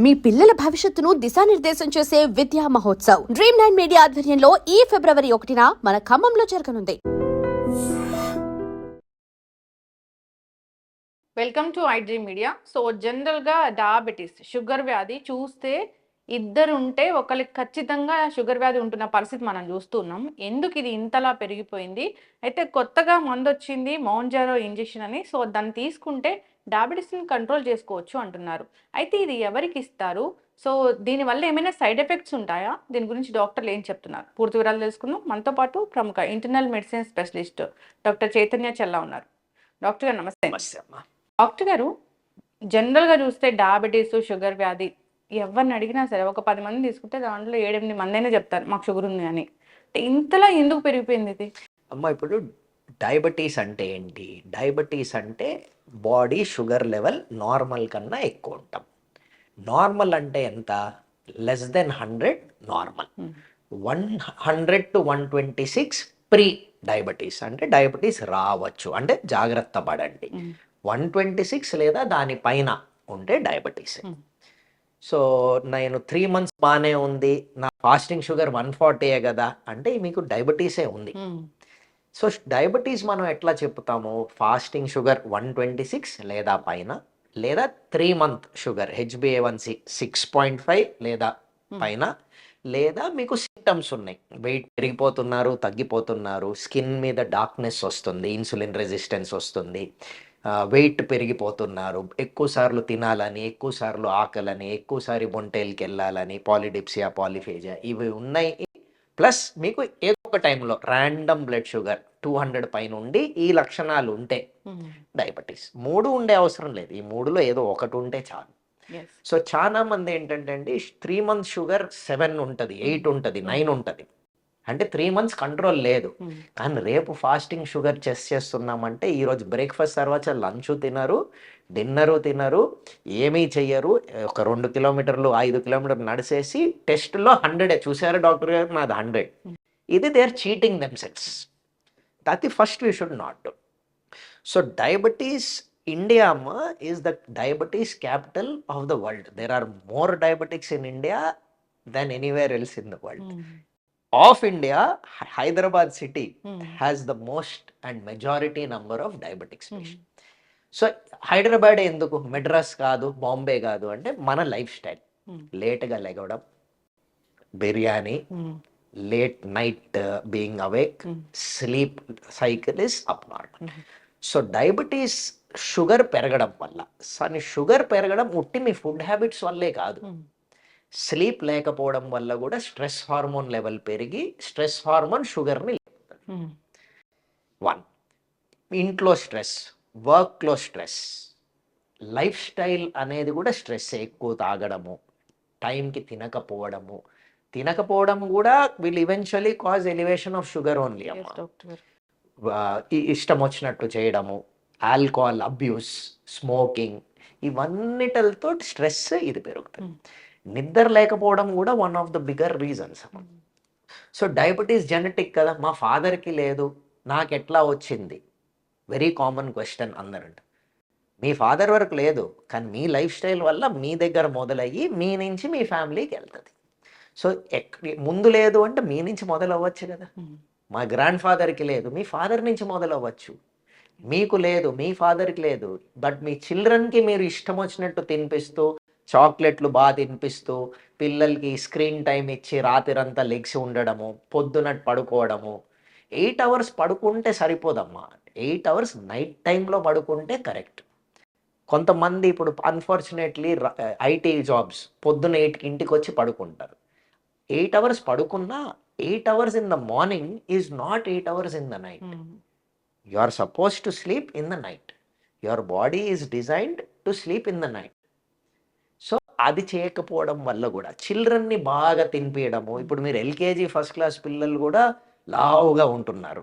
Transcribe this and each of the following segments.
మీ పిల్లల భవిష్యత్తును దిశానిర్దేశం చేసే విద్యా మహోత్సవ్ Dream9 మీడియా ఆధ్వర్యంలో ఈ ఫిబ్రవరి 1న మన ఖమ్మంలో జరగనుంది. Welcome to iDream media. So జనరల్గా డయాబెటీస్ షుగర్ వ్యాధి చూస్తే ఇద్దరు ఉంటే ఒకరికి ఖచ్చితంగా షుగర్ వ్యాధి ఉంటున్న పరిస్థితి మనం చూస్తున్నాం. ఎందుకు ఇది ఇంతలా పెరిగిపోయింది? అయితే కొత్తగా మందు వచ్చింది మౌంజారో ఇంజెక్షన్ అని. సో దాన్ని తీసుకుంటే డయాబెటీస్ని కంట్రోల్ చేసుకోవచ్చు అంటున్నారు. అయితే ఇది ఎవరికి ఇస్తారు? సో దీనివల్ల ఏమైనా సైడ్ ఎఫెక్ట్స్ ఉంటాయా? దీని గురించి డాక్టర్లు ఏం చెప్తున్నారు? పూర్తి వివరాలు తెలుసుకుందాం. మనతో పాటు ప్రముఖ internal medicine specialist doctor Chaitanya Chella ఉన్నారు. డాక్టర్ గారు నమస్తే. డాక్టర్ గారు, జనరల్గా చూస్తే డయాబెటీస్ షుగర్ వ్యాధి ఎవరిని అడిగినా సరే ఒక 10 మంది తీసుకుంటే దాంట్లో 7-8 మంది అయినా చెప్తారు మాకు షుగర్ ఉంది అని. ఇంతలా ఎందుకు పెరిగిపోయింది ఇది? అమ్మ, ఇప్పుడు డయాబెటీస్ అంటే ఏంటి? డయాబెటీస్ అంటే బాడీ షుగర్ లెవెల్ నార్మల్ కన్నా ఎక్కువ ఉంటాం. నార్మల్ అంటే ఎంత? Less than 100 normal. 100 to 126 pre diabetes, అంటే డయాబెటీస్ రావచ్చు, అంటే జాగ్రత్త పడండి. 126 లేదా దానిపైన ఉంటే డయాబెటీస్. సో నేను 3 months బాగానే ఉంది, నా ఫాస్టింగ్ షుగర్ 140 కదా అంటే మీకు డయాబెటీసే ఉంది. సో డయాబెటీస్ మనం ఎట్లా చెప్తాము? ఫాస్టింగ్ షుగర్ 126 లేదా పైన, లేదా 3 month షుగర్ HbA1c 6.5 లేదా పైన, లేదా మీకు సింటమ్స్ ఉన్నాయి, వెయిట్ పెరిగిపోతున్నారు, తగ్గిపోతున్నారు, స్కిన్ మీద డార్క్నెస్ వస్తుంది, ఇన్సులిన్ రెసిస్టెన్స్ వస్తుంది, వెయిట్ పెరిగిపోతున్నారు, ఎక్కువసార్లు తినాలని, ఎక్కువసార్లు ఆకలని, ఎక్కువసారి బొంటేల్కి వెళ్ళాలని, పాలిడిప్సియా, పాలిఫేజియా ఇవి ఉన్నాయి. ప్లస్ మీకు ఏదో ఒక టైంలో ర్యాండమ్ బ్లడ్ షుగర్ 200 పైన ఉండి ఈ లక్షణాలు ఉంటే డయాబెటీస్. 3 ఉండే అవసరం లేదు, ఈ 3లో ఏదో ఒకటి ఉంటే చాలు. సో చాలా మంది ఏంటంటే అండి 3 months షుగర్ 7 ఉంటుంది, 8 ఉంటుంది, 9 ఉంటుంది, అంటే 3 months కంట్రోల్ లేదు. కానీ రేపు ఫాస్టింగ్ షుగర్ చేస్తున్నామంటే ఈరోజు బ్రేక్ఫాస్ట్ తర్వాత లంచ్ తినరు, డిన్నరు తినరు, ఏమీ చెయ్యరు, ఒక 2 కిలోమీటర్లు 5 కిలోమీటర్లు నడిచేసి టెస్ట్లో 100 చూసారు డాక్టర్ గారు నాది 100. ఇది they are cheating themselves. That the first we should not do. So diabetes, India is the diabetes capital of the world. There are more diabetics in India than anywhere else in the world. Of India, Hyderabad city has the most and majority number of diabetics patients. So Hyderabad ఎందుకు, మెడ్రాస్ కాదు, బాంబే కాదు అంటే మన lifestyle. లేట్గా లెగవడం, biryani, late night being awake, sleep cycle is abnormal. So diabetes sugar పెరగడం వల్ల, sugar పెరగడం ఉట్టి మీ ఫుడ్ హ్యాబిట్స్ వల్లే కాదు, స్లీప్ లేకపోవడం వల్ల కూడా స్ట్రెస్ హార్మోన్ లెవెల్ పెరిగి స్ట్రెస్ హార్మోన్ షుగర్ని లేపుతుంది. 1, ఇంట్లో స్ట్రెస్, వర్క్లో స్ట్రెస్, లైఫ్ స్టైల్ అనేది కూడా స్ట్రెస్. ఎక్కువ తాగడము, టైంకి తినకపోవడం కూడా will eventually cause elevation of sugar only. ఇష్టం వచ్చినట్టు చేయడము, ఆల్కహాల్ అబ్యూస్, స్మోకింగ్, ఇవన్నిటితో స్ట్రెస్ ఇది పెరుగుతుంది. నిద్ర లేకపోవడం కూడా one of the bigger reasons. So diabetes genetic కదా, మా ఫాదర్కి లేదు, నాకు ఎట్లా వచ్చింది? వెరీ కామన్ క్వశ్చన్ అందరంట. మీ ఫాదర్ వరకు లేదు, కానీ మీ లైఫ్ స్టైల్ వల్ల మీ దగ్గర మొదలయ్యి మీ నుంచి మీ ఫ్యామిలీకి వెళ్తుంది. సో ముందు లేదు అంటే మీ నుంచి మొదలవ్వచ్చు కదా. మా గ్రాండ్ ఫాదర్కి లేదు, మీ ఫాదర్ నుంచి మొదలవ్వచ్చు. మీకు లేదు, మీ ఫాదర్కి లేదు, బట్ మీ చిల్డ్రన్కి మీరు ఇష్టం వచ్చినట్టు తినిపిస్తూ, చాక్లెట్లు బాగా తినిపిస్తూ, పిల్లలకి స్క్రీన్ టైం ఇచ్చి రాత్రంతా లెగ్సి ఉండడము, పొద్దున పడుకోవడము. 8 hours పడుకుంటే సరిపోదమ్మా, 8 hours నైట్ టైంలో పడుకుంటే కరెక్ట్. కొంతమంది ఇప్పుడు అన్ఫార్చునేట్లీ ఐటీ జాబ్స్ పొద్దున 8కి ఇంటికి వచ్చి పడుకుంటారు. 8 hours పడుకున్నా 8 hours in the morning is not 8 hours in the night. You are supposed to sleep in the night. Your body is designed to sleep in the night. So అది చేయకపోవడం వల్ల కూడా చిల్డ్రన్ని బాగా తినిపించడము. ఇప్పుడు మీరు ఎల్కేజీ ఫస్ట్ క్లాస్ పిల్లలు కూడా లావుగా ఉంటున్నారు,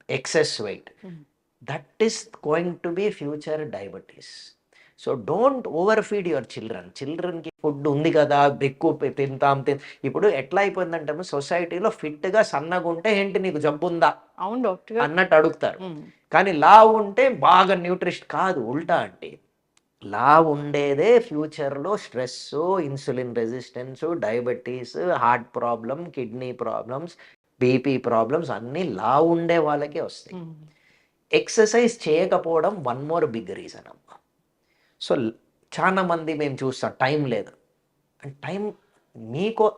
excess weight. That is going to be future diabetes. So don't over feed your చిల్డ్రన్కి ఫుడ్ ఉంది కదా, ఎక్కువ తింటాం. ఇప్పుడు ఎట్లా అయిపోయిందంటే సొసైటీలో ఫిట్గా సన్నగా ఉంటే ఏంటి నీకు జబ్బు ఉందా అన్నట్టు అడుగుతారు. కానీ లావు ఉంటే బాగా న్యూట్రిషన్ కాదు, ఉల్టా. అంటే లా ఉండేదే ఫ్యూచర్లో stress, insulin resistance, diabetes, heart problem, kidney problems, BP problems అన్నీ లా ఉండే వాళ్ళకే వస్తాయి. ఎక్సర్సైజ్ చేయకపోవడం వన్ మోర్ బిగ్ రీజన్ అమ్మ. సో చాలా మంది మేము చూస్తాం టైం లేదు. అండ్ టైం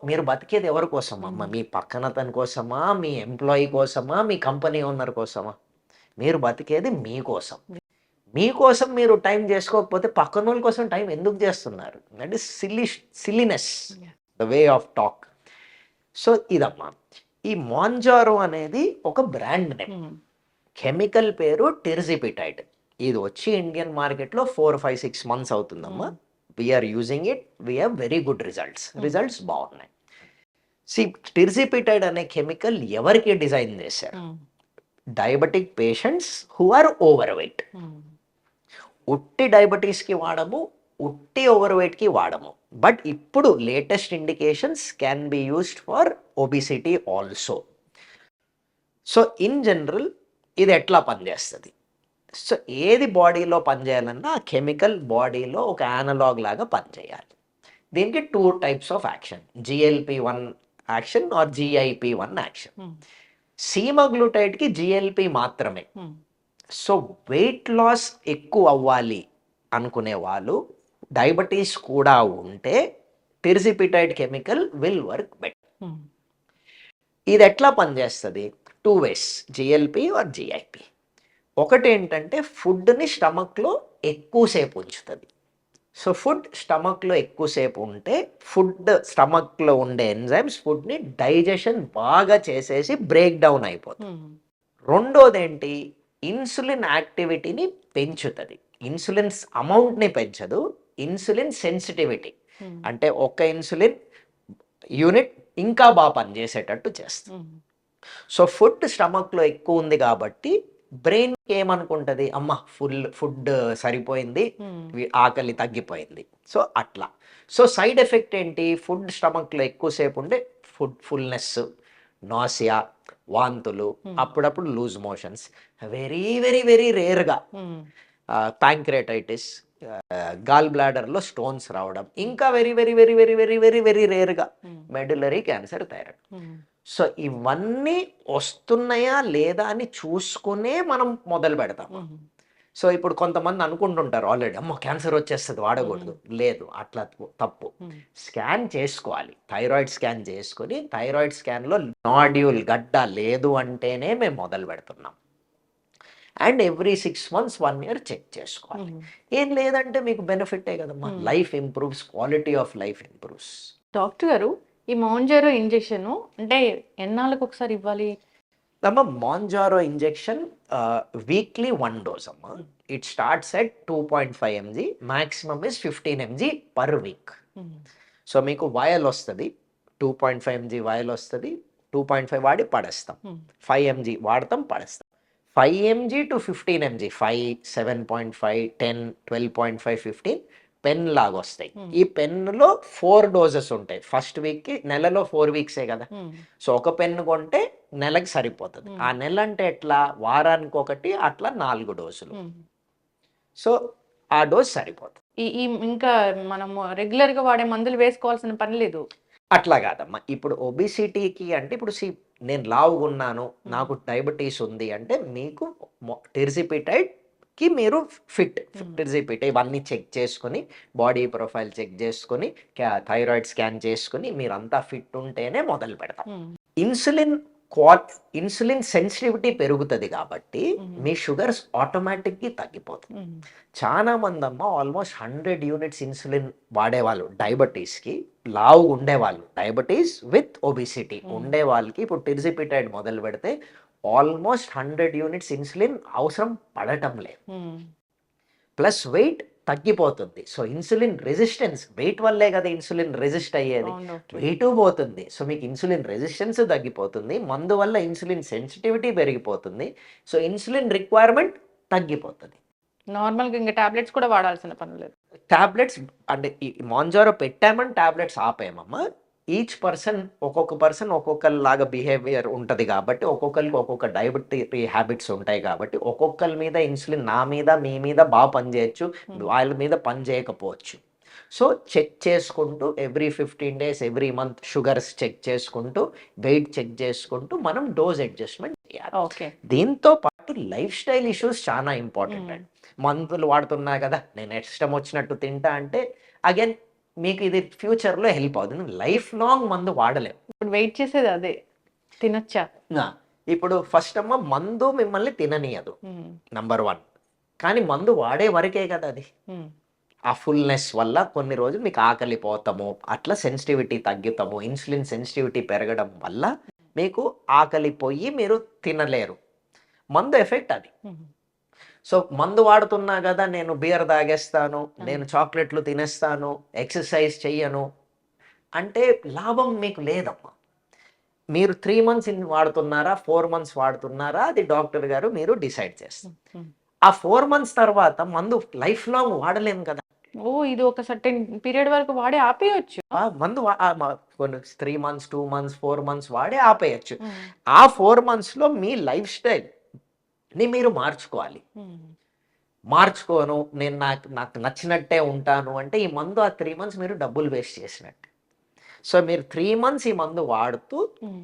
మీరు బతికేది ఎవరి కోసం అమ్మ? మీ పక్కన అతని కోసమా, మీ ఎంప్లాయీ కోసమా, మీ కంపెనీ ఓనర్ కోసమా? మీరు బతికేది మీకోసం. మీకోసం మీరు టైం చేసుకోకపోతే పక్కన వాళ్ళ కోసం టైం ఎందుకు చేస్తున్నారు? That is silliness, the way of talk. So ఇదమ్మా, ఈ మాంజారో అనేది ఒక బ్రాండ్ నేమ్. కెమికల్ పేరు టెర్జిపిటైడ్. ఇది వచ్చి ఇండియన్ మార్కెట్లో 4-5-6 months అవుతుందమ్మా. We are using it, we have very good results బాగున్నాయి. టెర్జిపిటైడ్ అనే కెమికల్ ఎవరికి డిజైన్ చేశారు? Diabetic patients who are overweight. ఉట్టి డయాబెటీస్కి వాడము, ఉట్టి ఓవర్ వెయిట్కి వాడము. బట్ ఇప్పుడు latest indications can be used for obesity also. So in general ఇది ఎట్లా పనిచేస్తుంది? సో ఏది బాడీలో పనిచేయాలన్నా ఆ కెమికల్ బాడీలో ఒక యానలాగ్ లాగా పనిచేయాలి. దీనికి 2 types of action, GLP-1 action or GIP-1 action. సీమాగ్లూటైడ్కి GLP మాత్రమే. సో వెయిట్ లాస్ ఎక్కువ అవ్వాలి అనుకునే వాళ్ళు, డయాబెటీస్ కూడా ఉంటే tirzepatide chemical will work better. ఇది ఎట్లా పనిచేస్తుంది? 2 ways, GLP ఆర్ GIP. ఒకటి ఏంటంటే ఫుడ్ని స్టమక్లో ఎక్కువసేపు ఉంచుతుంది. సో ఫుడ్ స్టమక్లో ఎక్కువసేపు ఉంటే స్టమక్లో ఉండే ఎంజైమ్స్ ఫుడ్ని డైజెషన్ బాగా చేసేసి బ్రేక్ డౌన్ అయిపోతుంది. రెండోది ఏంటి? ఇన్సులిన్ యాక్టివిటీని పెంచుతుంది. ఇన్సులిన్ అమౌంట్ని పెంచదు, ఇన్సులిన్ సెన్సిటివిటీ. అంటే ఒక ఇన్సులిన్ యూనిట్ ఇంకా బాగా పనిచేసేటట్టు చేస్తుంది. సో ఫుడ్ స్టమక్లో ఎక్కువ ఉంది కాబట్టి బ్రెయిన్కి ఏమనుకుంటుంది? అమ్మ ఫుడ్ సరిపోయింది, ఆకలి తగ్గిపోయింది. సో అట్లా. సో సైడ్ ఎఫెక్ట్ ఏంటి? ఫుడ్ స్టమక్లో ఎక్కువసేపు ఉంటే ఫుల్నెస్, నాసియా, వాంతులు, అప్పుడప్పుడు loose motions, very very very రేర్గా ప్యాంక్రేటైటిస్, గాల్ బ్లాడర్లో స్టోన్స్ రావడం, ఇంకా very very very very very very very రేర్గా మెడులరీ క్యాన్సర్, థైరాయిడ్. సో ఇవన్నీ వస్తున్నాయా లేదా అని చూసుకునే మనం మొదలు పెడతాం. సో ఇప్పుడు కొంతమంది అనుకుంటుంటారు ఆల్రెడీ, అమ్మ క్యాన్సర్ వచ్చేస్తుంది వాడకూడదు. లేదు, అట్లా తప్పు. స్కాన్ చేసుకోవాలి, థైరాయిడ్ స్కాన్ చేసుకొని థైరాయిడ్ స్కాన్లో నాడ్యూల్ గడ్డ లేదు అంటేనే మేము మొదలు పెడుతున్నాం. And every 6 months 1 year check చేసుకోవాలి. ఏం లేదంటే మీకు బెనిఫిటే కదమ్మా. Life improves, quality of life improves. Doctor గారు, ఈ మాంజారో ఇంజెక్షన్ అంటే ఎన్నాళ్ళకు ఒకసారి ఇవ్వాలి? అమ్మ మాంజారో ఇంజెక్షన్ వీక్లీ 1 dose అమ్మ. It starts at 2.5 mg, maximum is 15 mg per week. So మీకు వయల్ వస్తుంది, 2.5 mg వయల్ వస్తుంది. 2.5 వాడి పడేస్తాం, 5 mg వాడతాం, పడేస్తాం. 5 mg to 15 mg, 5, 7.5, 10, 12.5, 15 పెన్ లాగా వస్తాయి. ఈ పెన్నులో 4 doses ఉంటాయి. ఫస్ట్ వీక్కి, నెలలో 4 weeksే కదా. సో ఒక పెన్ను కొంటే నెలకి సరిపోతుంది. ఆ నెల అంటే ఎట్లా? వారానికి ఒకటి, అట్లా 4 doses. సో ఆ డోస్ సరిపోతుంది. ఇంకా మనము రెగ్యులర్గా వాడే మందులు వేసుకోవాల్సిన పని లేదు. అట్లా కాదమ్మా. ఇప్పుడు ఒబిసిటీకి అంటే ఇప్పుడు నేను లావుగున్నాను, నాకు డయాబెటీస్ ఉంది అంటే మీకు టెర్జిపిటైడ్కి మీరు టెర్జిపిటైడ్ ఇవన్నీ చెక్ చేసుకొని, బాడీ ప్రొఫైల్ చెక్ చేసుకొని, థైరాయిడ్ స్కాన్ చేసుకొని మీరంతా ఫిట్ ఉంటేనే మొదలు పెడతాం. ఇన్సులిన్ సెన్సిటివిటీ పెరుగుతుంది కాబట్టి మీ షుగర్స్ ఆటోమేటిక్గా తగ్గిపోతుంది. చాలా మంది అమ్మ ఆల్మోస్ట్ 100 units ఇన్సులిన్ వాడేవాళ్ళు డయాబెటీస్కి, లావు ఉండేవాళ్ళు, డయాబెటీస్ విత్ ఒబిసిటీ ఉండే వాళ్ళకి ఇప్పుడు టెర్జిపిటైడ్ మొదలు పెడితే ఆల్మోస్ట్ 100 units ఇన్సులిన్ అవసరం పడటం లేదు. ప్లస్ వెయిట్ తగ్గిపోతుంది. సో ఇన్సులిన్ రెసిస్టెన్స్, వెయిట్ వల్లే కదా ఇన్సులిన్ రెసిస్ట్ అయ్యేది, వెయిట్ పోతుంది. సో మీకు ఇన్సులిన్ రెసిస్టెన్స్ తగ్గిపోతుంది, మందు వల్ల ఇన్సులిన్ సెన్సిటివిటీ పెరిగిపోతుంది. సో ఇన్సులిన్ రిక్వైర్మెంట్ తగ్గిపోతుంది. నార్మల్గా ఇంకా టాబ్లెట్స్ కూడా వాడాల్సిన పని లేదు. టాబ్లెట్స్ అంటే ఈ మాంజారో పెట్టామని టాబ్లెట్స్ ఆపేయమమ్మా. ఈచ్ పర్సన్ ఒక్కొక్కలాగా బిహేవియర్ ఉంటుంది కాబట్టి ఒక్కొక్కరికి ఒక్కొక్క డయాబెటీ హ్యాబిట్స్ ఉంటాయి కాబట్టి ఒక్కొక్కరి మీద ఇన్సులిన్ నా మీద మీ మీద బాగా పనిచేయచ్చు, వాళ్ళ మీద పని చేయకపోవచ్చు. సో చెక్ చేసుకుంటూ every 15 days every month sugars check చేసుకుంటూ వెయిట్ చెక్ చేసుకుంటూ మనం డోస్ అడ్జస్ట్మెంట్ చేయాలి. ఓకే. దీంతో పాటు లైఫ్ స్టైల్ ఇష్యూస్ చాలా ఇంపార్టెంట్ అండి. మందులు వాడుతున్నా కదా నేను ఇష్టం వచ్చినట్టు తింటా అంటే అగైన్ మీకు ఇది ఫ్యూచర్లో హెల్ప్ అవుతుంది. లైఫ్ లాంగ్ మందు వాడలేం. ఇప్పుడు వెయిట్ చేసేది అదే, తినొచ్చా? ఇప్పుడు ఫస్ట్ అమ్మ మందు మిమ్మల్ని తిననీయదు నంబర్ 1. కానీ మందు వాడే వరకే కదా అది. ఆ ఫుల్నెస్ వల్ల కొన్ని రోజులు మీకు ఆకలి పోతాము, అట్లా సెన్సిటివిటీ తగ్గుతాము, ఇన్సులిన్ సెన్సిటివిటీ పెరగడం వల్ల మీకు ఆకలి పోయి మీరు తినలేరు. మందు ఎఫెక్ట్ అది. సో మందు వాడుతున్నా కదా నేను బియర్ తాగేస్తాను, నేను చాక్లెట్లు తినేస్తాను, ఎక్సర్సైజ్ చెయ్యను అంటే లాభం మీకు లేదమ్మా. మీరు 3 months వాడుతున్నారా 4 months వాడుతున్నారా అది డాక్టర్ గారు మీరు డిసైడ్ చేస్తారు. ఆ 4 months తర్వాత మందు లైఫ్ లాంగ్ వాడలేము కదా. ఇది ఒక సర్టెన్ పీరియడ్ వరకు వాడి ఆపేయచ్చు. ఆ మందు కొన్ని 3 months 2 months 4 months వాడి ఆపేయచ్చు. ఆ 4 monthsలో మీ లైఫ్ స్టైల్ని మీరు మార్చుకోను నేను నాకు నచ్చినట్టే ఉంటాను అంటే ఈ మందు ఆ 3 months మీరు డబ్బులు వేస్ట్ చేసినట్టు. సో మీరు 3 months ఈ మందు వాడుతూ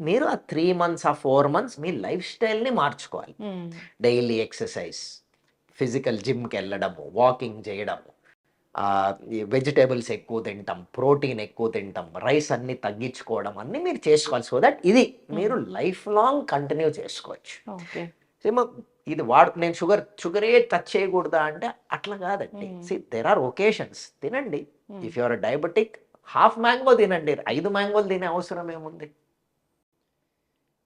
మీరు ఆ 3 months ఆ 4 months మీ లైఫ్ స్టైల్ని మార్చుకోవాలి. డైలీ ఎక్సర్సైజ్, ఫిజికల్ జిమ్కి వెళ్ళడము, వాకింగ్ చేయడము, వెజిటేబుల్స్ ఎక్కువ తింటాం, ప్రోటీన్ ఎక్కువ తింటాం, రైస్ అన్ని తగ్గించుకోవడం అన్ని మీరు చేసుకోవాలి. సో దట్ ఇది మీరు లైఫ్ లాంగ్ కంటిన్యూ చేసుకోవచ్చు. ఇది నేను షుగరే టచ్ చేయకూడదా అంటే అట్లా కాదండి. దెర్ ఆర్ ఒకేషన్స్ తినండి. If you are diabetic half mango తినండి, 5 mangoes తినే అవసరం ఏముంది.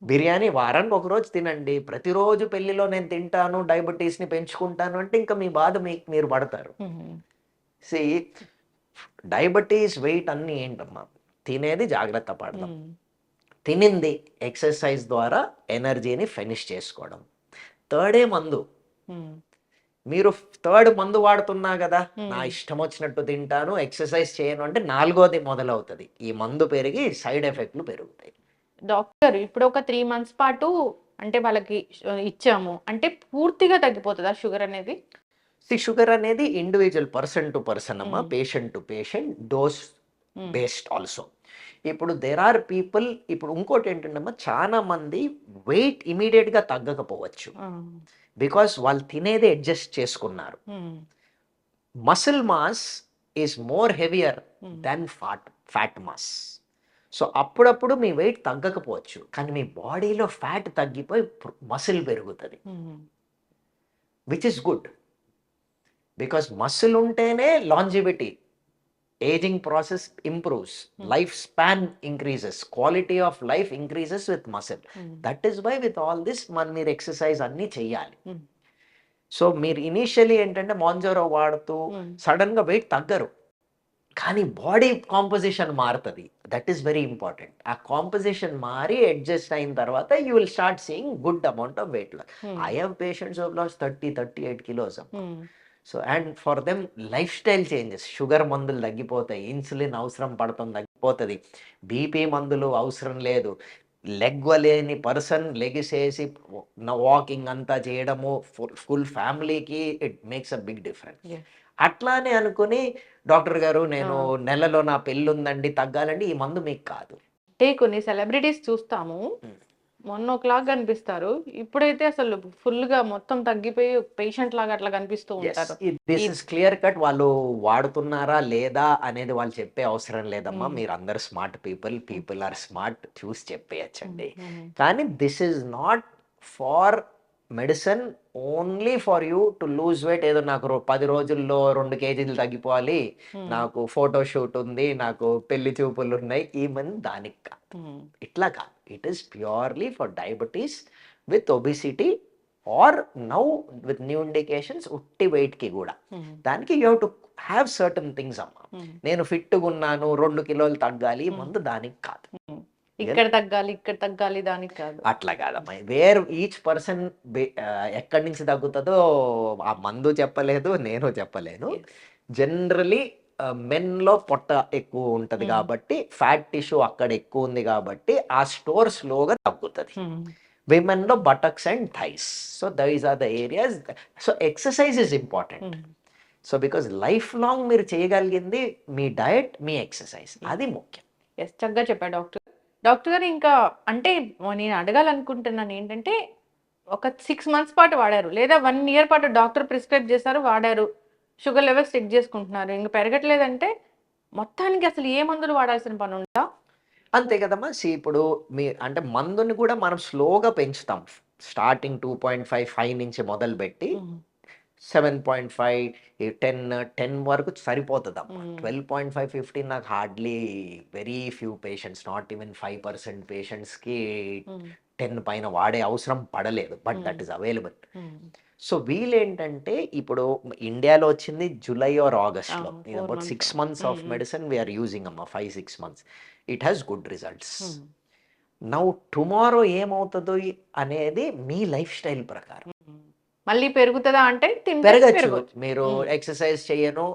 బిర్యానీ వారానికి ఒకరోజు తినండి. ప్రతిరోజు పెళ్లిలో నేను తింటాను డయాబెటీస్ని పెంచుకుంటాను అంటే ఇంకా మీ బాధ మీరు పడతారు. డయాబెటీస్ వెయిట్ అన్నీ ఏంటమ్మా, తినేది జాగ్రత్త పడదాం, తినింది ఎక్సర్సైజ్ ద్వారా ఎనర్జీని ఫినిష్ చేసుకోవడం. 3rd మందు. మీరు 3rd మందు వాడుతున్నా కదా నా ఇష్టం వచ్చినట్టు తింటాను ఎక్సర్సైజ్ చేయను అంటే 4వది మొదలవుతుంది. ఈ మందు పెరిగి సైడ్ ఎఫెక్ట్లు పెరుగుతాయి. డాక్టర్ ఇప్పుడు ఒక 3 months పాటు అంటే వాళ్ళకి ఇచ్చాము అంటే పూర్తిగా తగ్గిపోతుందా షుగర్ అనేది? షుగర్ అనేది ఇండివిజువల్ పర్సన్ టు పర్సన్ అమ్మా, patient to patient, dose based also. ఇప్పుడు దెర్ ఆర్ పీపుల్, ఇప్పుడు ఇంకోటి ఏంటంటే చాలా మంది వెయిట్ ఇమీడియట్గా తగ్గకపోవచ్చు బికాస్ వాళ్ళు తినేది అడ్జస్ట్ చేసుకున్నారు. Muscle mass is more heavier than fat mass. So అప్పుడప్పుడు మీ వెయిట్ తగ్గకపోవచ్చు కానీ మీ బాడీలో ఫ్యాట్ తగ్గిపోయి మసిల్ పెరుగుతుంది, which is good because muscle ఉంటేనే longevity, ageing process improves, life span increases, quality of life increases with muscle. That is why with all this మీరు exercise అన్నీ చెయ్యాలి. సో మీరు ఇనీషియలీ ఏంటంటే మాంజోరో వాడుతూ సడన్గా వెయిట్ తగ్గరు కానీ బాడీ కాంపోజిషన్ మారుతుంది. That is very important. ఆ కాంపోజిషన్ మారి అడ్జస్ట్ అయిన తర్వాత you will start seeing good amount of weight loss. I have patients of loss 30-38 kilos. So and for them life style changes, sugar మందులు తగ్గిపోతాయి, insulin అవసరం పడుతుంది తగ్గిపోతుంది, బీపీ మందులు అవసరం లేదు, లెగ్వలేని పర్సన్ లెగిసేసి వాకింగ్ అంతా చేయడము ఫుల్ ఫ్యామిలీకి it makes a big difference. అట్లానే అనుకుని డాక్టర్ గారు నేను నెలలో నా పెళ్ళి ఉందండి తగ్గాలండి, ఈ మందు మీకు కాదు. అంటే కొన్ని సెలబ్రిటీస్ చూస్తాము మొన్న ఒకలాగా కనిపిస్తారు, ఇప్పుడైతే అసలు ఫుల్ గా మొత్తం తగ్గిపోయి పేషెంట్ లాగా అట్లా కనిపిస్తూ ఉంటారు. This is clear cut. వాళ్ళు వాడుతున్నారా లేదా అనేది వాళ్ళు చెప్పే అవసరం లేదమ్మా. మీరు అందరు స్మార్ట్ పీపుల్ ఆర్ స్మార్ట్, చూసి చెప్పేయచ్చండి. కానీ this is not for medicine only for you to lose weight. ఏదో నాకు 10 రోజుల్లో 2 kgs తగ్గిపోవాలి, నాకు ఫోటో షూట్ ఉంది, నాకు పెళ్లి చూపులు ఉన్నాయి, ఈ మంది దానికి కాదు, ఇట్లా కాదు. It is purely for diabetes with obesity or now with new indications ఉట్టి వెయిట్కి కూడా. దానికి you have to have certain things అమ్మా. నేను ఫిట్గా ఉన్నాను 2 kilos తగ్గాలి, మందు దానికి కాదు. ఇక్కడ తగ్గాలి దానికి కాదు, అట్లా కాదమ్మా. వేర్ ఈచ్ పర్సన్ ఎక్కడి నుంచి తగ్గుతుందో ఆ మందు చెప్పలేదు, నేను చెప్పలేను. జనరలీ మెన్లో పొట్ట ఎక్కువ ఉంటుంది కాబట్టి ఫ్యాట్ టిష్యూ అక్కడ ఎక్కువ ఉంది కాబట్టి ఆ స్టోర్ స్లోగా తగ్గుతుంది. విమెన్లో buttocks and thighs. So these are the areas. So exercise is important. So because life long మీరు చేయగలిగింది మీ డయట్, మీ ఎక్సర్సైజ్, అది ముఖ్యం. ఎస్, చక్కగా చెప్పారు డాక్టర్. డాక్టర్ గారు ఇంకా అంటే నేను అడగాలనుకుంటున్నాను ఏంటంటే, ఒక 6 months పాటు వాడారు లేదా 1 year పాటు డాక్టర్ ప్రిస్క్రైబ్ చేశారు, వాడారు, షుగర్ లెవెల్స్ చెక్ చేసుకుంటున్నారు, ఇంకా పెరగట్లేదంటే మొత్తానికి అసలు ఏ మందులు వాడాల్సిన పని ఉందా? అంతే కదమ్మా. ఇప్పుడు మీ అంటే మందుని కూడా మనం స్లోగా పెంచుతాం. స్టార్టింగ్ 2.5, 5 నుంచి మొదలుపెట్టి 7.5, 10 వరకు సరిపోతుందమ్మా. 12.5, 15 నాకు hardly very few patients, not even 5% పేషెంట్స్కి 10 పైన వాడే అవసరం పడలేదు. But that is available. So వీళ్ళేంటంటే ఇప్పుడు ఇండియాలో వచ్చింది జూలై ఆర్ ఆగస్ట్లో. ఇది about 6 months of medicine we are using అమ్మా. 5-6 months. It has good results. Now tomorrow ఏమవుతుందో అనేది మీ లైఫ్ స్టైల్ ప్రకారం. మళ్ళీ పెరుగుతుందా అంటే పెరగచ్చు. మీరు ఎక్సర్సైజ్ చేయను,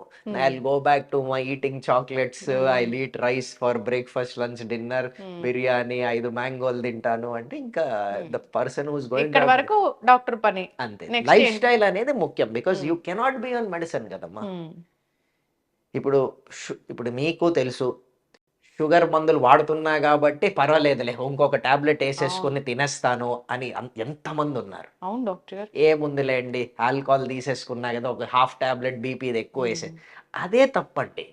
I go back to my eating chocolates, I eat rice for breakfast, lunch, dinner, biryani, 5 మ్యాంగోలు తింటాను అంటే ఇంకా ద పర్సన్ హూస్ గోయింగ్ ఇక్కడ వరకు డాక్టర్ పని. అంతే. లైఫ్ స్టైల్ అనేది ముఖ్యం. Because you cannot be on medicine కదమ్మా. ఇప్పుడు మీకు తెలుసు షుగర్ మందులు వాడుతున్నా కాబట్టి పర్వాలేదులే, ఇంకొక టాబ్లెట్ వేసేసుకుని తినేస్తాను అని ఎంతమంది ఉన్నారు. అవును డాక్టర్ గారు. ఏముందిలేండి, ఆల్కహాల్ తీసేసుకున్నా కదా, ఒక హాఫ్ టాబ్లెట్ బీపీ ఎక్కువ వేసే. అదే తప్పండి.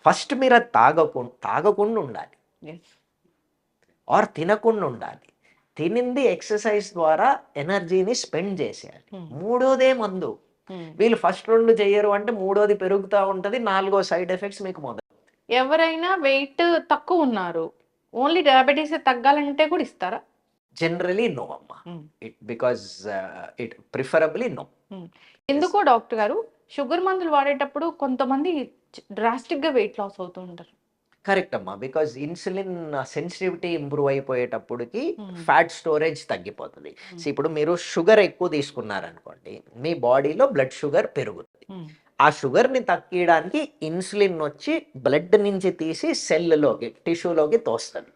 ఫస్ట్ మీరు అది తాగకుండా ఉండాలి, ఆర్ తినకుండా ఉండాలి. తినింది ఎక్సర్సైజ్ ద్వారా ఎనర్జీని స్పెండ్ చేసేయాలి. మూడోదే మందు. వీళ్ళు ఫస్ట్ 2 చెయ్యరు అంటే మూడోది పెరుగుతూ ఉంటుంది, 4వ సైడ్ ఎఫెక్ట్స్ మీకు మొదలు. ఎవరైనా వెయిట్ తక్కువ ఉన్నారు, ఓన్లీ డయాబెటీస్ తగ్గాలంటే కూడా ఇస్తారా? జనరలీ నో అమ్మా. Because it preferably no. ఎందుకో డాక్టర్ గారు, షుగర్ మందులు వాడేటప్పుడు కొంతమంది డ్రాస్టిక్ గా వెయిట్ లాస్ అవుతూ ఉంటారు. కరెక్ట్ అమ్మా. బికాజ్ ఇన్సులిన్ సెన్సిటివిటీ ఇంప్రూవ్ అయిపోయేటప్పటికి ఫ్యాట్ స్టోరేజ్ తగ్గిపోతుంది. సో ఇప్పుడు మీరు షుగర్ ఎక్కువ తీసుకున్నారనుకోండి, మీ బాడీలో బ్లడ్ షుగర్ పెరుగుతుంది. ఆ షుగర్ని తగ్గించడానికి ఇన్సులిన్ వచ్చి బ్లడ్ నుంచి తీసి సెల్లోకి, టిష్యూలోకి తోస్తుంది,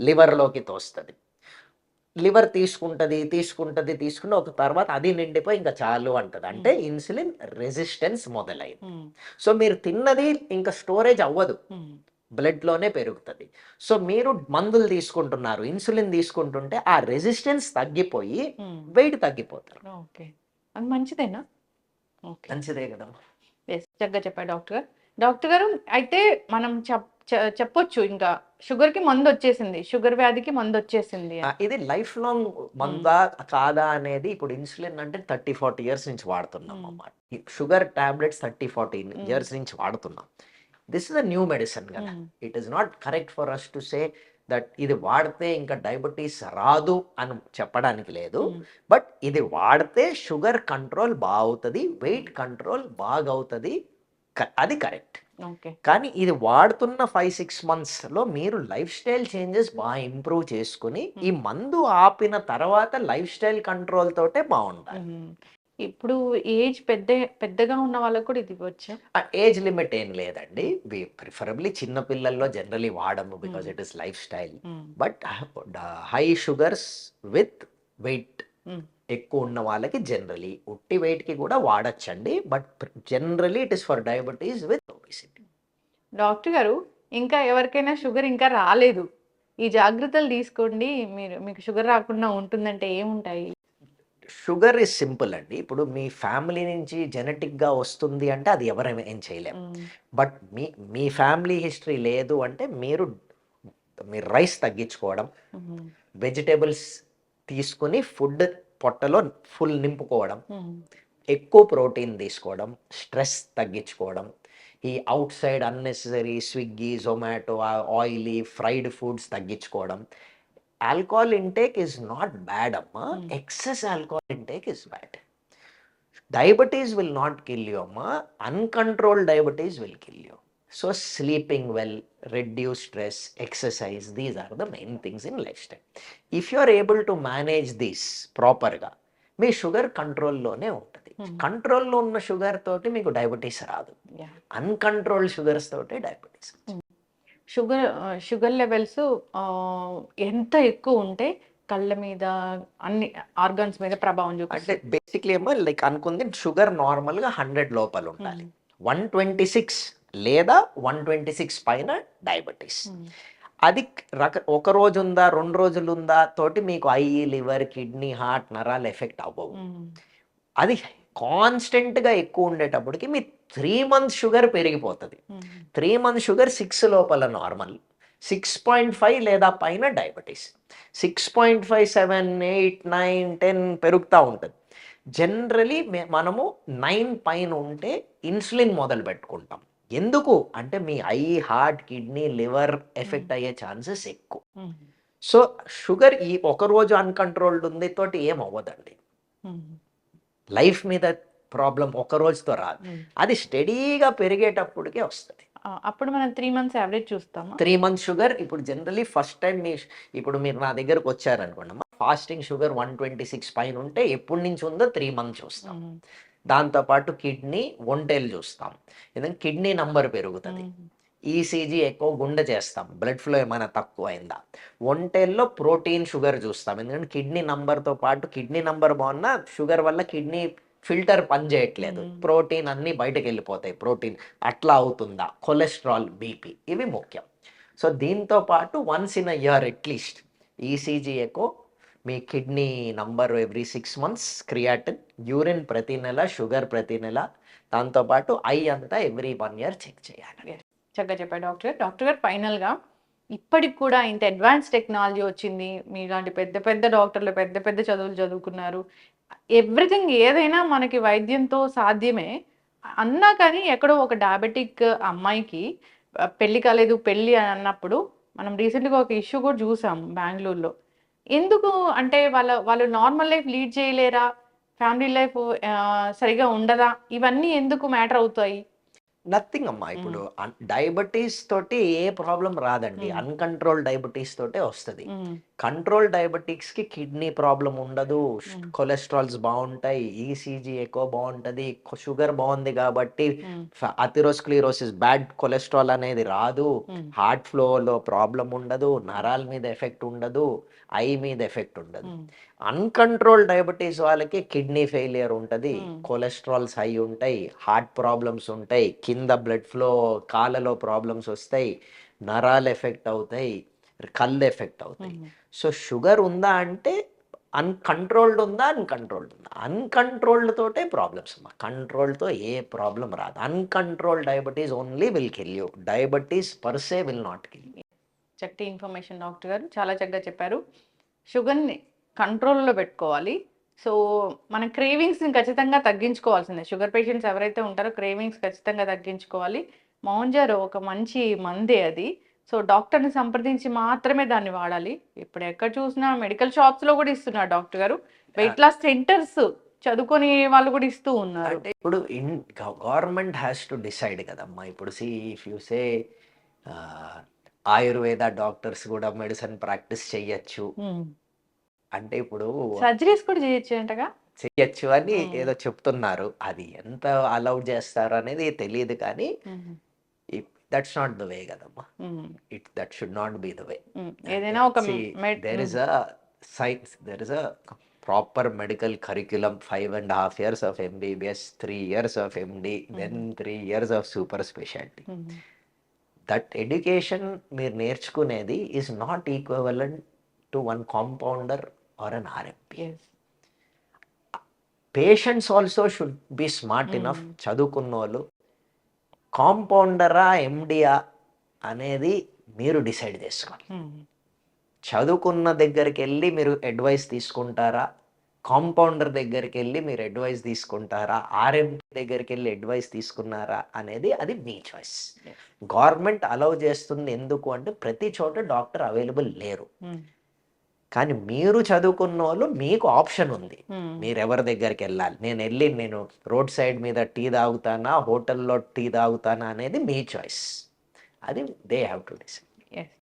లివర్లోకి తోస్తుంది. లివర్ తీసుకుంటుంది ఒక తర్వాత అది నిండిపోయి ఇంకా చాలు అంటది. అంటే ఇన్సులిన్ రెసిస్టెన్స్ మొదలైంది. సో మీరు తిన్నది ఇంకా స్టోరేజ్ అవ్వదు, బ్లడ్లోనే పెరుగుతుంది. సో మీరు మందులు తీసుకుంటున్నారు, ఇన్సులిన్ తీసుకుంటుంటే ఆ రెసిస్టెన్స్ తగ్గిపోయి వెయిట్ తగ్గిపోతారు. ఓకే, అది మంచిదేనా? మంచిదే కదా. చక్కగా చెప్పారు డాక్టర్ గారు. డాక్టర్ గారు, అయితే మనం చెప్పొచ్చు ఇంకా షుగర్ కి మందు వచ్చేసింది, షుగర్ వ్యాధికి మందు వచ్చేసింది, ఇది లైఫ్ లాంగ్ మందా కాదా అనేది. ఇప్పుడు ఇన్సులిన్ అంటే 30-40 years నుంచి వాడుతున్నాం అన్నమాట. షుగర్ టాబ్లెట్స్ 30-40 years నుంచి వాడుతున్నాం. This is a new medicine కదా. It is not correct for us to say that ఇది వాడితే ఇంకా డయాబెటీస్ రాదు అని చెప్పడానికి లేదు. బట్ ఇది వాడితే షుగర్ కంట్రోల్ బాగా అవుతుంది, వెయిట్ కంట్రోల్ బాగా అవుతుంది, అది కరెక్ట్. కానీ ఇది వాడుతున్న 5-6 monthsలో మీరు లైఫ్ స్టైల్ చేంజెస్ బాగా ఇంప్రూవ్ చేసుకుని ఈ మందు ఆపిన తర్వాత లైఫ్ స్టైల్ కంట్రోల్ తోటే బాగుండాలి. ఇప్పుడు ఏజ్ పెద్దగా ఉన్న వాళ్ళకు కూడా ఇది ఇవ్వచ్చా? ఏజ్ లిమిట్ ఏం లేదండి. ప్రిఫరబ్లీ చిన్న పిల్లల్లో జనరలీ వాడము, because it is life style. But high sugars with weight ఎక్కువ ఉన్న వాళ్ళకి జనరలీ ఉట్టి వెయిట్కి కూడా వాడచ్చండి. But generally it is for diabetes with obesity. Doctor గారు, ఇంకా ఎవరికైనా షుగర్ ఇంకా రాలేదు, ఈ జాగ్రత్తలు తీసుకోండి, మీకు షుగర్ రాకుండా ఉంటుందంటే ఏముంటాయి? షుగర్ ఇస్ సింపుల్ అండి. ఇప్పుడు మీ ఫ్యామిలీ నుంచి జెనెటిక్గా వస్తుంది అంటే అది ఎవరైనా ఏం చేయలేము. బట్ మీ ఫ్యామిలీ హిస్టరీ లేదు అంటే మీరు రైస్ తగ్గించుకోవడం, వెజిటేబుల్స్ తీసుకుని ఫుడ్ పొట్టలో ఫుల్ నింపుకోవడం, ఎక్కువ ప్రోటీన్ తీసుకోవడం, స్ట్రెస్ తగ్గించుకోవడం, ఈ out side unnecessary Swiggy, Zomato, oily fried foods తగ్గించుకోవడం. Alcohol intake is not bad, amma. Excess alcohol intake is bad. Diabetes will not kill you, amma. Uncontrolled diabetes will kill you. So sleeping well, reduce stress, exercise, these are the main things in lifestyle. If you are able to manage this properly, మీ sugar కంట్రోల్లోనే ఉంటుంది. కంట్రోల్లో ఉన్న sugar తోటి మీకు diabetes రాదు, uncontrolled sugars తోటి diabetes. Sugar levels ఎంత ఎక్కువ ఉంటే కళ్ళ మీద అన్ని ఆర్గన్స్ మీద ప్రభావం అంటే చూపిస్తుంది? బేసిక్లీ ఏమో లైక్ అనుకుంది షుగర్ నార్మల్గా 100 లోపల ఉండాలి, 126 లేదా 126 పైన డయాబెటీస్. అది ఒక రోజు ఉందా 2 రోజులు ఉందా తోటి మీకు ఐ, లివర్, కిడ్నీ, హార్ట్, నరాలు ఎఫెక్ట్ అవ్వవు. అది కాన్స్టెంట్గా ఎక్కువ ఉండేటప్పటికి మీ 3 months షుగర్ పెరిగిపోతుంది. 3 months షుగర్ 6 లోపల నార్మల్, 6.5 లేదా పైన డయాబెటీస్, 6.5, 7, 8, 9, 10 పెరుగుతూ ఉంటుంది. జనరలీ మనము 9 పైన ఉంటే ఇన్సులిన్ మొదలు పెట్టుకుంటాం. ఎందుకు అంటే me I, heart, kidney, liver effect అయ్యే ఛాన్సెస్ ఎక్కువ. సో షుగర్ ఈ ఒక రోజు అన్కంట్రోల్డ్ ఉంది తోటి ఏం అవ్వదండి, లైఫ్ మీద ప్రాబ్లం ఒక రోజుతో రాదు, అది స్టడీగా పెరిగేటప్పటికే వస్తుంది. అప్పుడు మనం 3 months యావరేజ్ చూస్తాము. 3 months షుగర్ ఇప్పుడు జనరలీ ఫస్ట్ టైం ఇప్పుడు మీరు నా దగ్గరకు వచ్చారనుకోండి, ఫాస్టింగ్ షుగర్ 126 పైన ఉంటే ఎప్పటి నుంచి ఉందో 3 months చూస్తాం. దాంతోపాటు కిడ్నీ, ఒంటేలు చూస్తాం, ఎందుకంటే కిడ్నీ నంబర్ పెరుగుతుంది. ఈసీజీ ఎక్కువ గుండె చేస్తాం, బ్లడ్ ఫ్లో ఏమైనా తక్కువ అయిందా. ఒంటేల్లో ప్రోటీన్, షుగర్ చూస్తాం, ఎందుకంటే కిడ్నీ నంబర్తో పాటు కిడ్నీ నంబర్ బాగున్నా షుగర్ వల్ల కిడ్నీ ఫిల్టర్ పని చేయట్లేదు, ప్రోటీన్ అన్నీ బయటకు వెళ్ళిపోతాయి, ప్రోటీన్ అట్లా అవుతుందా. కొలెస్ట్రాల్, బీపీ ఇవి ముఖ్యం. సో దీంతో పాటు once in a year at least ECG ఎక్కువ, మీ kidney number every 6 months, creatine, urine ప్రతి నెల, షుగర్ ప్రతి నెల, దాంతోపాటు ఐ అంతా ఎవ్రీ 1 year చెక్ చేయాలి. చక్కగా చెప్పారు డాక్టర్ గారు. ఫైనల్గా ఇప్పటికి కూడా ఇంత అడ్వాన్స్ టెక్నాలజీ వచ్చింది, మీలాంటి పెద్ద పెద్ద డాక్టర్లు పెద్ద పెద్ద చదువులు చదువుకున్నారు, ఎవ్రీథింగ్ ఏదైనా మనకి వైద్యంతో సాధ్యమే అన్నా కానీ ఎక్కడో ఒక డయాబెటిక్ అమ్మాయికి పెళ్లి కాలేదు, పెళ్ళి అని అన్నప్పుడు మనం రీసెంట్గా ఒక ఇష్యూ కూడా చూసాం బెంగళూరులో. ఎందుకు అంటే వాళ్ళు నార్మల్ లైఫ్ లీడ్ చేయలేరా, ఫ్యామిలీ లైఫ్ సరిగా ఉండదా, ఇవన్నీ ఎందుకు మ్యాటర్ అవుతాయి? నథింగ్ అమ్మా, ఇప్పుడు డయాబెటీస్ తోటి ఏ ప్రాబ్లం రాదండి, అన్కంట్రోల్ డయాబెటీస్ తోటే వస్తుంది. కంట్రోల్ డయాబెటిక్స్ కి కిడ్నీ ప్రాబ్లం ఉండదు, కొలెస్ట్రాల్స్ బాగుంటాయి, ఈసీజీ ఎక్కువ బాగుంటది, షుగర్ బాగుంది కాబట్టి అథెరోస్క్లెరోసిస్, బ్యాడ్ కొలెస్ట్రాల్ అనేది రాదు, హార్ట్ ఫ్లోలో ప్రాబ్లం ఉండదు, నరాల మీద ఎఫెక్ట్ ఉండదు, ఐ మీద ఎఫెక్ట్ ఉండదు. అన్కంట్రోల్ డయాబెటీస్ వాళ్ళకి కిడ్నీ ఫెయిలియర్ ఉంటుంది, కొలెస్ట్రాల్స్ హై ఉంటాయి, హార్ట్ ప్రాబ్లమ్స్ ఉంటాయి, కింద బ్లడ్ ఫ్లో కాళ్ళలో ప్రాబ్లమ్స్ వస్తాయి, నరాలు ఎఫెక్ట్ అవుతాయి, కళ్ళు ఎఫెక్ట్ అవుతాయి. సో షుగర్ ఉందా అంటే అన్కంట్రోల్డ్ ఉందా, అన్కంట్రోల్డ్ తోటే ప్రాబ్లమ్స్ అమ్మా, కంట్రోల్తో ఏ ప్రాబ్లం రాదు. Uncontrolled diabetes only will kill you, diabetes per se will not kill you. చక్కటి ఇన్ఫర్మేషన్ డాక్టర్ గారు, చాలా చక్కగా చెప్పారు. షుగర్ని కంట్రోల్లో పెట్టుకోవాలి. సో మన క్రేవింగ్స్ని ఖచ్చితంగా తగ్గించుకోవాల్సిందే. షుగర్ పేషెంట్స్ ఎవరైతే ఉంటారో క్రేవింగ్స్ ఖచ్చితంగా తగ్గించుకోవాలి. మౌంజారో ఒక మంచి మందే అది. సో డాక్టర్ని సంప్రదించి మాత్రమే దాన్ని వాడాలి. ఇప్పుడు ఎక్కడ చూసినా మెడికల్ షాప్స్లో కూడా ఇస్తున్నారు డాక్టర్ గారు, వెయిట్ లాస్ సెంటర్స్ చదువుకొని వాళ్ళు కూడా ఇస్తూ ఉన్నారు. అంటే ఇప్పుడు గవర్నమెంట్ హ్యాస్ టు డిసైడ్ కదమ్మా. ఇప్పుడు if you say Ayurveda doctors కూడా మెడిసిన్ ప్రాక్టీస్ చెయ్యొచ్చు అంటే, ఇప్పుడు సర్జరీస్ కూడా చెయ్యొచ్చు అని ఏదో చెప్తున్నారు. అది ఎంత అలౌ చేస్తారు అనేది తెలియదు, కానీ దట్స్ నాట్ ద వే కదమ్మా. That should not be the way. ఏదైనా ఒక there is a science, there is a proper medical curriculum, 5.5 years of MBBS, 3 years of MD, then 3 years of super specialty. That education మీరు నేర్చుకునేది is not equivalent to one compounder or an RMP. Patients also should be smart enough. చదువుకున్న వాళ్ళు కాంపౌండరా ఎండియా అనేది మీరు decide చేసుకోవాలి. చదువుకున్న దగ్గరికి వెళ్ళి మీరు అడ్వైస్ తీసుకుంటారా, కాంపౌండర్ దగ్గరికి వెళ్ళి మీరు అడ్వైస్ తీసుకుంటారా, ఆర్ఎంపీ దగ్గరికి వెళ్ళి అడ్వైస్ తీసుకున్నారా అనేది అది మీ చాయిస్. గవర్నమెంట్ అలౌ చేస్తుంది ఎందుకు అంటే ప్రతి చోట డాక్టర్ అవైలబుల్ లేరు, కానీ మీరు చదువుకున్న వాళ్ళు మీకు ఆప్షన్ ఉంది, మీరు ఎవరి దగ్గరికి వెళ్ళాలి. నేను రోడ్ సైడ్ మీద టీ తాగుతానా, హోటల్లో టీ తాగుతానా అనేది మీ చాయిస్, అది దే హ్యావ్ టు డిసైడ్.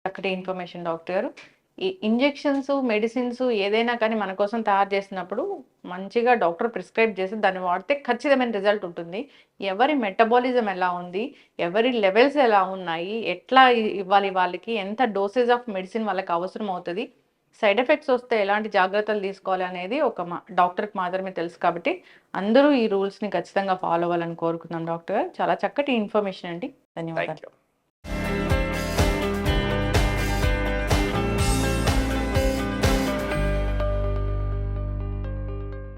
చక్కటి ఇన్ఫర్మేషన్ డాక్టర్ గారు. ఈ ఇంజెక్షన్స్, మెడిసిన్స్ ఏదైనా కానీ మన కోసం తయారు చేసినప్పుడు మంచిగా డాక్టర్ ప్రిస్క్రైబ్ చేసి దాన్ని వాడితే ఖచ్చితమైన రిజల్ట్ ఉంటుంది. ఎవరి మెటబాలిజం ఎలా ఉంది, ఎవరి లెవెల్స్ ఎలా ఉన్నాయి, ఎట్లా ఇవ్వాలి వాళ్ళకి, ఎంత డోసేజ్ ఆఫ్ మెడిసిన్ వాళ్ళకి అవసరం అవుతుంది, సైడ్ ఎఫెక్ట్స్ వస్తే ఎలాంటి జాగ్రత్తలు తీసుకోవాలి అనేది ఒక డాక్టర్కి మాత్రమే తెలుసు. కాబట్టి అందరూ ఈ రూల్స్ని ఖచ్చితంగా ఫాలో అవ్వాలని కోరుకుందాం డాక్టర్ గారు. చాలా చక్కటి ఇన్ఫర్మేషన్ అండి. ధన్యవాదాలు. Thank you.